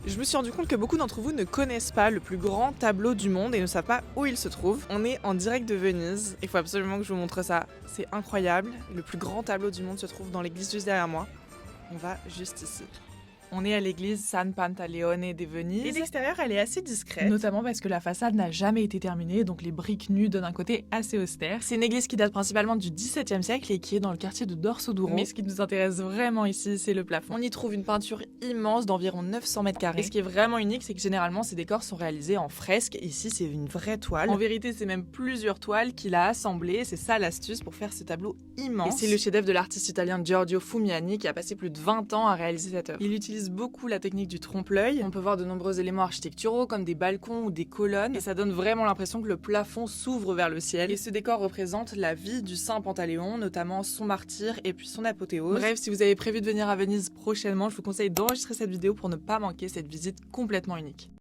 Je me suis rendu compte que beaucoup d'entre vous ne connaissent pas le plus grand tableau du monde et ne savent pas où il se trouve. On est en direct de Venise, il faut absolument que je vous montre ça. C'est incroyable, le plus grand tableau du monde se trouve dans l'église juste derrière moi. On va juste ici. On est à l'église San Pantaleone de Venise. Et l'extérieur, elle est assez discrète. Notamment parce que la façade n'a jamais été terminée, donc les briques nues donnent un côté assez austère. C'est une église qui date principalement du XVIIe siècle et qui est dans le quartier de Dorsoduro. Mais ce qui nous intéresse vraiment ici, c'est le plafond. On y trouve une peinture immense d'environ 900 mètres carrés. Et ce qui est vraiment unique, c'est que généralement, ces décors sont réalisés en fresque. Ici, c'est une vraie toile. En vérité, c'est même plusieurs toiles qu'il a assemblées. C'est ça l'astuce pour faire ce tableau immense. Et c'est le chef-d'œuvre de l'artiste italien Giorgio Fumiani qui a passé plus de 20 ans à réaliser cette œuvre. Il utilise beaucoup la technique du trompe-l'œil. On peut voir de nombreux éléments architecturaux comme des balcons ou des colonnes Et ça donne vraiment l'impression que le plafond s'ouvre vers le ciel. et ce décor représente la vie du saint Pantaléon, notamment son martyre et puis son apothéose. Bref, si vous avez prévu de venir à Venise prochainement, je vous conseille d'enregistrer cette vidéo pour ne pas manquer cette visite complètement unique.